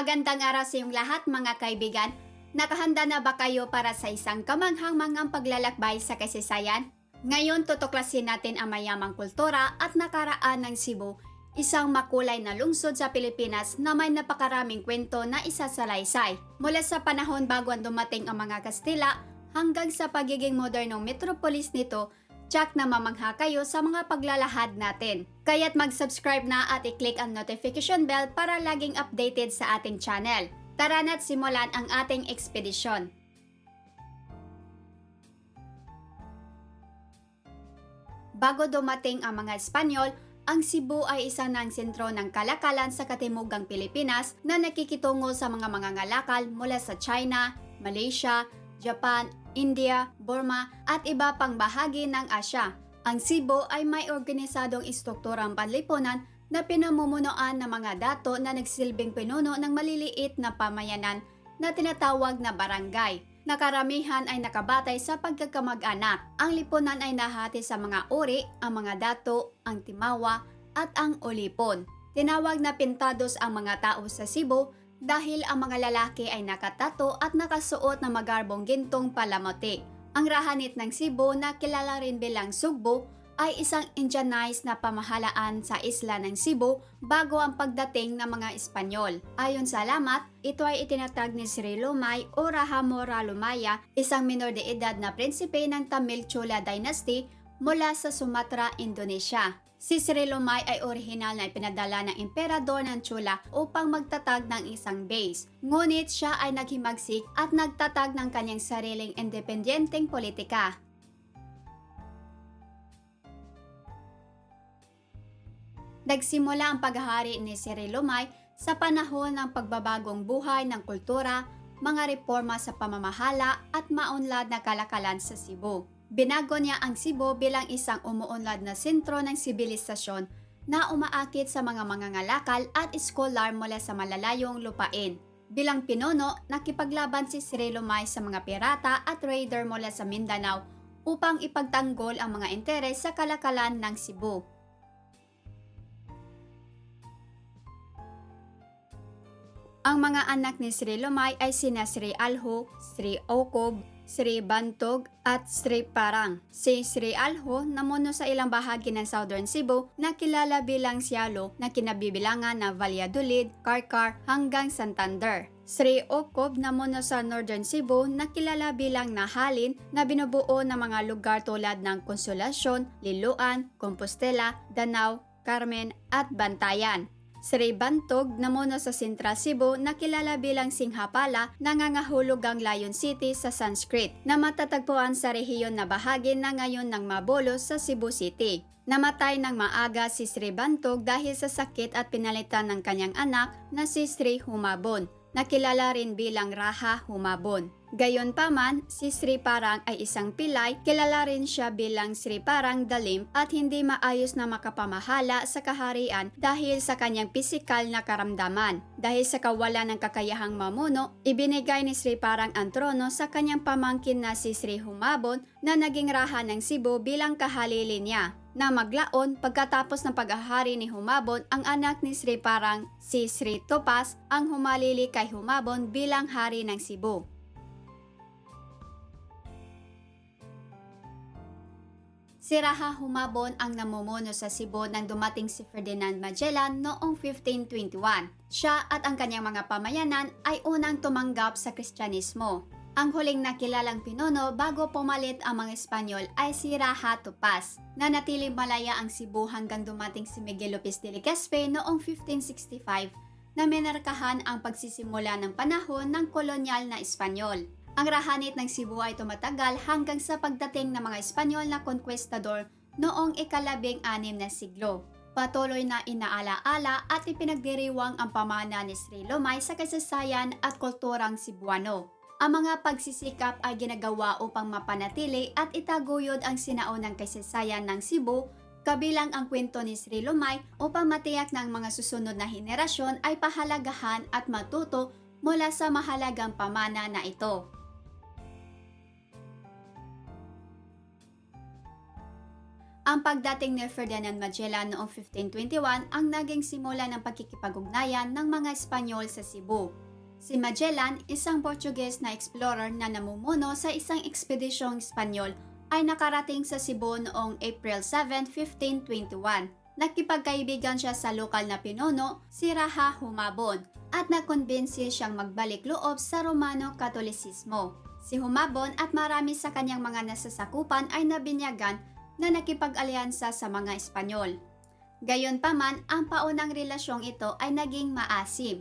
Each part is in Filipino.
Magandang araw sa iyong lahat mga kaibigan. Nakahanda na ba kayo para sa isang kamanghang-manghang paglalakbay sa kasaysayan? Ngayon tutuklasin natin ang mayamang kultura at nakaraan ng Cebu, isang makulay na lungsod sa Pilipinas na may napakaraming kwento na isasalaysay. Mula sa panahon bago dumating ang mga Kastila hanggang sa pagiging modernong metropolis nito, tsak na mamangha kayo sa mga paglalahad natin. Kaya't mag-subscribe na at i-click ang notification bell para laging updated sa ating channel. Tara na't simulan ang ating ekspedisyon. Bago dumating ang mga Espanyol, ang Cebu ay isa ng sentro ng kalakalan sa katimugang Pilipinas na nakikitungo sa mga mangangalakal mula sa China, Malaysia, Japan, India, Burma at iba pang bahagi ng Asya. Ang Cebu ay may organisadong istrukturang panlipunan na pinamumunuan ng mga dato na nagsilbing pinuno ng maliliit na pamayanan na tinatawag na barangay. Nakaramihan ay nakabatay sa pagkakamag-anak. Ang lipunan ay nahati sa mga uri, ang mga dato, ang timawa at ang ulipon. Tinawag na pintados ang mga tao sa Cebu dahil ang mga lalaki ay nakatato at nakasuot ng magarbong gintong palamuti. Ang rahanit ng Cebu na kilala rin bilang Sugbo ay isang Indianized na pamahalaan sa isla ng Cebu bago ang pagdating ng mga Espanyol. Ayon sa alamat, ito ay itinatag ni Sri Lumay o Rahamora Lumaya, isang minor de edad na prinsipe ng Tamil Chola Dynasty mula sa Sumatra, Indonesia. Si Sri Lumay ay orihinal na ipinadala ng emperador ng Chola upang magtatag ng isang base. Ngunit siya ay naghimagsik at nagtatag ng kanyang sariling independenteng politika. Nagsimula ang paghahari ni Sri Lumay sa panahon ng pagbabagong buhay ng kultura, mga reforma sa pamamahala at maunlad na kalakalan sa Cebu. Binago niya ang Cebu bilang isang umuunlad na sentro ng sibilisasyon na umaakit sa mga mangangalakal at iskolar mula sa malalayong lupain. Bilang pinuno, nakipaglaban si Sri Lumay sa mga pirata at raider mula sa Mindanao upang ipagtanggol ang mga interes sa kalakalan ng Cebu. Ang mga anak ni Sri Lumay ay sina Sri Alho, Sri Okob, Sri Bantog at Sri Parang. Si Sri Alho namuno sa ilang bahagi ng Southern Cebu na kilala bilang Sialo na kinabibilangan na Valladolid, Carcar hanggang Santander. Sri Okob namuno sa Northern Cebu na kilala bilang Nahalin na binubuo ng mga lugar tulad ng Consolacion, Liloan, Compostela, Danao, Carmen at Bantayan. Sri Bantog namuno sa Central Cebu na kilala bilang Singhapala, nangangahulog ang Lion City sa Sanskrit na matatagpuan sa rehiyon na bahagi na ngayon ng Mabolos sa Cebu City. Namatay ng maaga si Sri Bantog dahil sa sakit at pinalitan ng kanyang anak na si Sri Humabon, na kilala rin bilang Raha Humabon. Gayunpaman, si Sri Parang ay isang pilay, kilala rin siya bilang Sri Parang Dalim at hindi maayos na makapamahala sa kaharian dahil sa kanyang pisikal na karamdaman. Dahil sa kawalan ng kakayahang mamuno, ibinigay ni Sri Parang ang trono sa kanyang pamangkin na si Sri Humabon na naging raha ng Cebu bilang kahalili niya. Na maglaon, pagkatapos ng paghahari ni Humabon, ang anak ni Sri Parang, si Sri Topas, ang humalili kay Humabon bilang hari ng Cebu. Si Raha Humabon ang namumuno sa Cebu nang dumating si Ferdinand Magellan noong 1521. Siya at ang kanyang mga pamayanan ay unang tumanggap sa Kristyanismo. Ang huling nakilalang pinuno bago pumalit ang mga Espanyol ay si Raha Topas, na natiling malaya ang Cebu hanggang dumating si Miguel Lopez de Legazpi noong 1565 na minarkahan ang pagsisimula ng panahon ng kolonyal na Espanyol. Ang rahanit ng Cebu ay tumatagal hanggang sa pagdating ng mga Espanyol na conquistador noong ika-16 na siglo. Patuloy na inaalaala at ipinagdiriwang ang pamana ni Sri Lumay sa kasaysayan at kulturang Cebuano. Ang mga pagsisikap ay ginagawa upang mapanatili at itaguyod ang sinaunang kasaysayan ng Cebu, kabilang ang kwento ni Sri Lumay upang matiyak ng mga susunod na henerasyon ay pahalagahan at matuto mula sa mahalagang pamana na ito. Ang pagdating ni Ferdinand Magellan noong 1521 ang naging simula ng pagkikipag-ugnayan ng mga Espanyol sa Cebu. Si Magellan, isang Portuguese na explorer na namumuno sa isang ekspedisyong Espanyol, ay nakarating sa Cebu noong April 7, 1521. Nakipagkaibigan siya sa lokal na pinuno, si Raha Humabon, at nakumbinsi siyang magbalik loob sa Romano Katolisismo. Si Humabon at marami sa kanyang mga nasasakupan ay nabinyagan na nakipag-alyansa sa mga Espanyol. Gayunpaman, ang paunang relasyong ito ay naging maasim.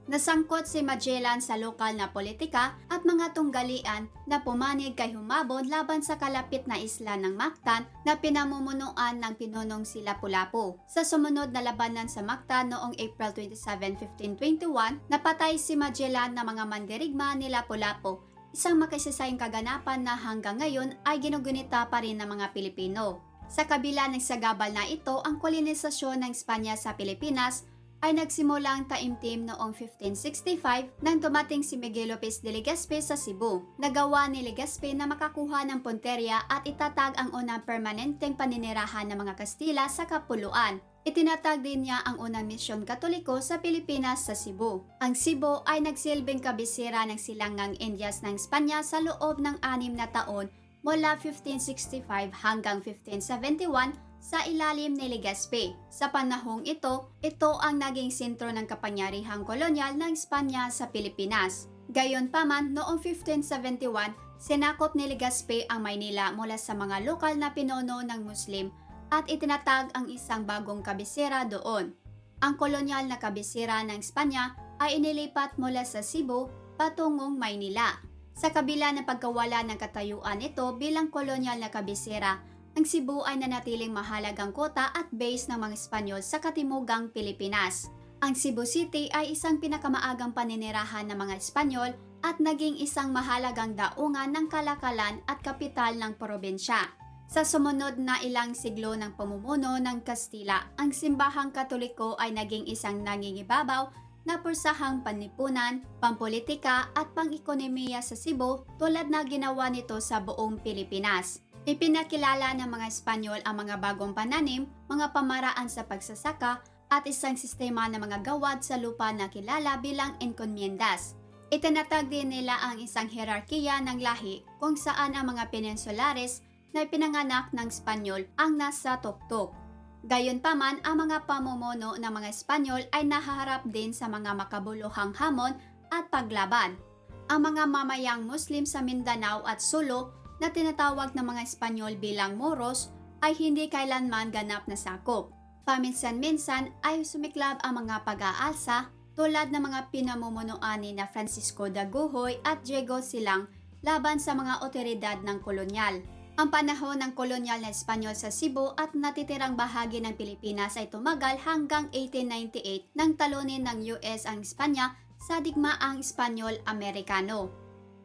Nasangkot si Magellan sa lokal na politika at mga tunggalian na pumanig kay Humabon laban sa kalapit na isla ng Mactan na pinamumunuan ng pinunong si Lapu-Lapu. Sa sumunod na labanan sa Mactan noong April 27, 1521, napatay si Magellan na mga mandirigma ni Lapu-Lapu, isang makasasayang kaganapan na hanggang ngayon ay ginugunita pa rin ng mga Pilipino. Sa kabila ng sagabal na ito, ang kolonisasyon ng Espanya sa Pilipinas ay nagsimulang taimtim noong 1565 nang dumating si Miguel Lopez de Legazpi sa Cebu. Nagawa ni Legazpi na makakuha ng punterya at itatag ang unang permanenteng paninirahan ng mga Kastila sa Kapuluan. Itinatag din niya ang unang misyon Katoliko sa Pilipinas sa Cebu. Ang Cebu ay nagsilbing kabisera ng silangang Indias ng Espanya sa loob ng 6 na taon mula 1565 hanggang 1571 sa ilalim ni Legazpi. Sa panahong ito ang naging sentro ng kapangyarihang kolonyal ng Espanya sa Pilipinas. Gayunpaman, noong 1571, sinakop ni Legazpi ang Maynila mula sa mga lokal na pinuno ng Muslim at itinatag ang isang bagong kabisera doon. Ang kolonyal na kabisera ng Espanya ay inilipat mula sa Cebu patungong Maynila. Sa kabila ng pagkawala ng katayuan nito bilang kolonyal na kabisera, ang Cebu ay nanatiling mahalagang kota at base ng mga Espanyol sa katimugang Pilipinas. Ang Cebu City ay isang pinakamaagang paninirahan ng mga Espanyol at naging isang mahalagang daungan ng kalakalan at kapital ng probinsya. Sa sumunod na ilang siglo ng pamumuno ng Kastila, ang simbahang Katoliko ay naging isang nangingibabaw na pursahang panlipunan, pampolitika at pang-ekonomiya sa Cebu tulad na ginawa nito sa buong Pilipinas. Ipinakilala ng mga Espanyol ang mga bagong pananim, mga pamaraan sa pagsasaka at isang sistema ng mga gawad sa lupa na kilala bilang encomiendas. Itinatag din nila ang isang hierarkiya ng lahi kung saan ang mga peninsulares na ipinanganak ng Espanyol ang nasa tuktok. Gayunpaman, ang mga pamumuno ng mga Espanyol ay nahaharap din sa mga makabuluhang hamon at paglaban. Ang mga mamayang Muslim sa Mindanao at Sulu na tinatawag ng mga Espanyol bilang Moros ay hindi kailanman ganap na sakop. Paminsan-minsan ay sumiklab ang mga pag-aalsa tulad ng mga pinamumunuan ni na Francisco Daguhoy at Diego Silang laban sa mga otoridad ng kolonyal. Ang panahon ng kolonyal na Espanyol sa Cebu at natitirang bahagi ng Pilipinas ay tumagal hanggang 1898 nang talunin ng US ang Espanya sa digmaang Espanyol-Amerikano.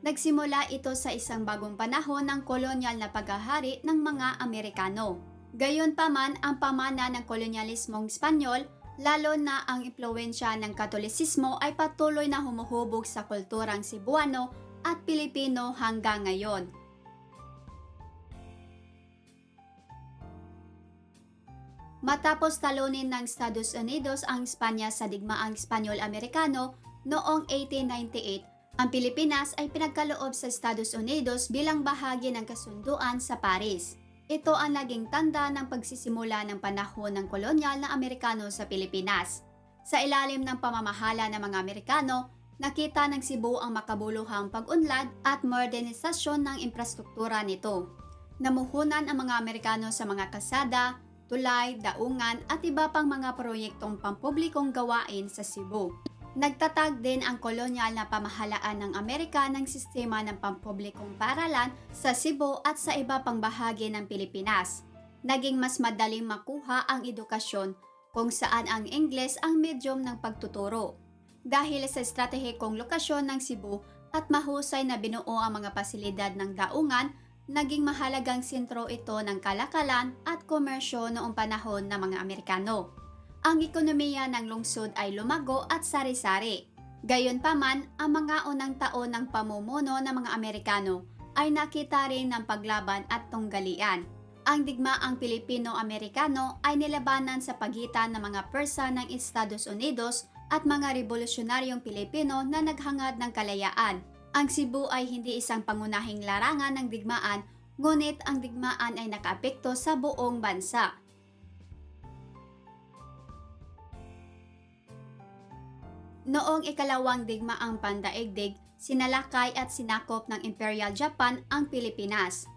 Nagsimula ito sa isang bagong panahon ng kolonyal na paghahari ng mga Amerikano. Gayunpaman, ang pamana ng kolonyalismong Espanyol, lalo na ang impluwensya ng Katolisismo ay patuloy na humuhubog sa kulturang Cebuano at Pilipino hanggang ngayon. Matapos talunin ng Estados Unidos ang Espanya sa digmaang Espanyol-Amerikano noong 1898, ang Pilipinas ay pinagkaloob sa Estados Unidos bilang bahagi ng kasunduan sa Paris. Ito ang naging tanda ng pagsisimula ng panahon ng kolonyal na Amerikano sa Pilipinas. Sa ilalim ng pamamahala ng mga Amerikano, nakita ng Cebu ang makabuluhang pag-unlad at modernisasyon ng infrastruktura nito. Namuhunan ang mga Amerikano sa mga kalsada, tulay, daungan at iba pang mga proyektong pampublikong gawain sa Cebu. Nagtatag din ang kolonyal na pamahalaan ng Amerika ng sistema ng pampublikong paaralan sa Cebu at sa iba pang bahagi ng Pilipinas. Naging mas madaling makuha ang edukasyon kung saan ang Ingles ang medyum ng pagtuturo. Dahil sa estratehikong lokasyon ng Cebu at mahusay na binuo ang mga pasilidad ng daungan, naging mahalagang sentro ito ng kalakalan at komersyo noong panahon ng mga Amerikano. Ang ekonomiya ng lungsod ay lumago at sari-sari. Gayunpaman, ang mga unang taon ng pamumuno ng mga Amerikano ay nakita rin ng paglaban at tunggalian. Ang digmaang Pilipino-Amerikano ay nilabanan sa pagitan ng mga Persa ng Estados Unidos at mga revolusyonaryong Pilipino na naghangad ng kalayaan. Ang Cebu ay hindi isang pangunahing larangan ng digmaan, ngunit ang digmaan ay nakaapekto sa buong bansa. Noong ikalawang digmaang pandaigdig, sinalakay at sinakop ng Imperial Japan ang Pilipinas.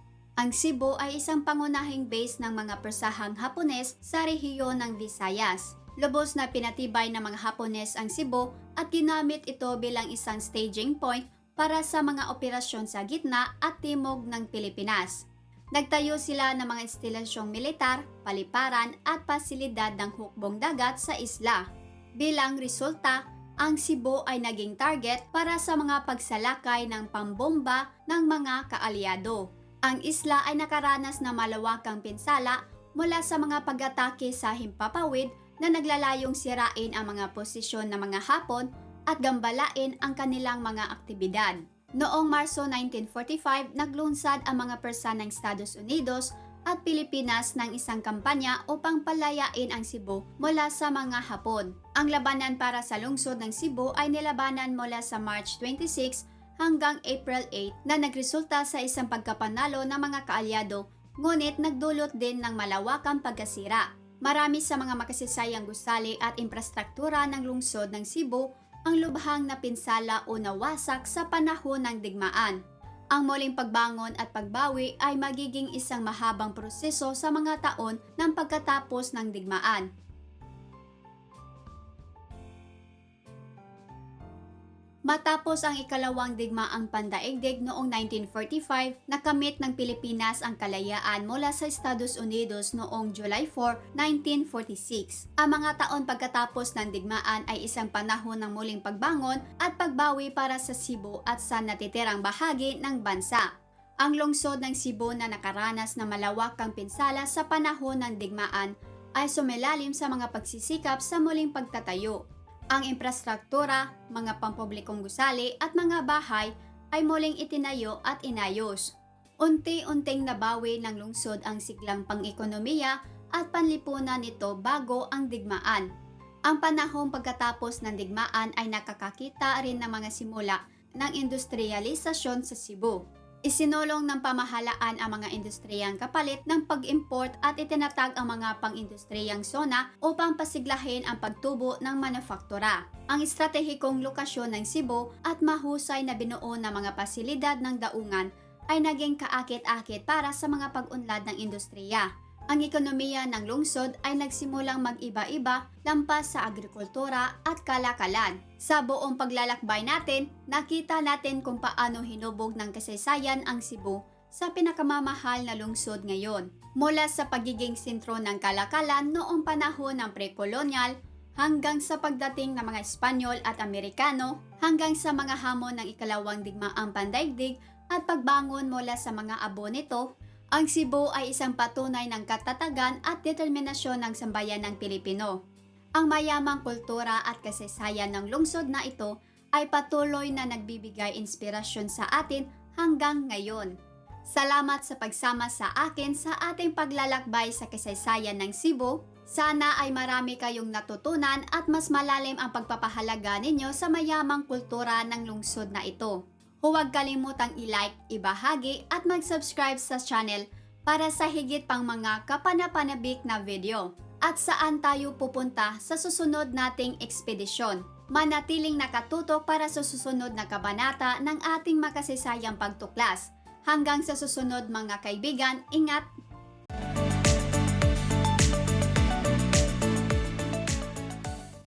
Ang Cebu ay isang pangunahing base ng mga Persahang Hapones sa rehiyon ng Visayas. Lubos na pinatibay ng mga Hapones ang Cebu at ginamit ito bilang isang staging point para sa mga operasyon sa gitna at timog ng Pilipinas. Nagtayo sila ng mga instalasyong militar, paliparan at pasilidad ng hukbong dagat sa isla. Bilang resulta, ang Cebu ay naging target para sa mga pagsalakay ng pambomba ng mga kaalyado. Ang isla ay nakaranas ng malawakang pinsala mula sa mga pag-atake sa himpapawid na naglalayong sirain ang mga posisyon ng mga Hapon at gambalain ang kanilang mga aktibidad. Noong Marso 1945, naglunsad ang mga Persa ng Estados Unidos at Pilipinas ng isang kampanya upang palayain ang Cebu mula sa mga Hapon. Ang labanan para sa lungsod ng Cebu ay nilabanan mula sa March 26 hanggang April 8 na nagresulta sa isang pagkapanalo ng mga kaalyado, ngunit nagdulot din ng malawakang pagkasira. Marami sa mga makasasayang gusali at infrastruktura ng lungsod ng Cebu ang lubhang napinsala o nawasak sa panahon ng digmaan. Ang muling pagbangon at pagbawi ay magiging isang mahabang proseso sa mga taon ng pagkatapos ng digmaan. Matapos ang ikalawang digmaang pandaigdig noong 1945, nakamit ng Pilipinas ang kalayaan mula sa Estados Unidos noong July 4, 1946. Ang mga taon pagkatapos ng digmaan ay isang panahon ng muling pagbangon at pagbawi para sa Cebu at sa natitirang bahagi ng bansa. Ang lungsod ng Cebu na nakaranas ng malawakang pinsala sa panahon ng digmaan ay sumilalim sa mga pagsisikap sa muling pagtatayo. Ang infrastruktura, mga pampublikong gusali at mga bahay ay muling itinayo at inayos. Unti-unting nabawi ng lungsod ang siglang pang-ekonomiya at panlipunan nito bago ang digmaan. Ang panahong pagkatapos ng digmaan ay nakakakita rin ng mga simula ng industrialisasyon sa Cebu. Isinulong ng pamahalaan ang mga industriyang kapalit ng pag-import at itinatag ang mga pang-industriyang zona upang pasiglahin ang pagtubo ng manufaktura. Ang estratehikong lokasyon ng Cebu at mahusay na binuo na mga pasilidad ng daungan ay naging kaakit-akit para sa mga pag-unlad ng industriya. Ang ekonomiya ng lungsod ay nagsimulang mag-iba-iba lampas sa agrikultura at kalakalan. Sa buong paglalakbay natin, nakita natin kung paano hinubog ng kasaysayan ang Cebu sa pinakamamahal na lungsod ngayon. Mula sa pagiging sentro ng kalakalan noong panahon ng pre-kolonyal, hanggang sa pagdating ng mga Espanyol at Amerikano, hanggang sa mga hamon ng ikalawang digmaang pandaigdig at pagbangon mula sa mga abo nito, ang Cebu ay isang patunay ng katatagan at determinasyon ng sambayan ng Pilipino. Ang mayamang kultura at kasaysayan ng lungsod na ito ay patuloy na nagbibigay inspirasyon sa atin hanggang ngayon. Salamat sa pagsama sa akin sa ating paglalakbay sa kasaysayan ng Cebu. Sana ay marami kayong natutunan at mas malalim ang pagpapahalaga ninyo sa mayamang kultura ng lungsod na ito. Huwag kalimutang i-like, ibahagi at mag-subscribe sa channel para sa higit pang mga kapanapanabik na video. At saan tayo pupunta sa susunod nating ekspedisyon. Manatiling nakatutok para sa susunod na kabanata ng ating makasaysayang pagtuklas. Hanggang sa susunod mga kaibigan, ingat!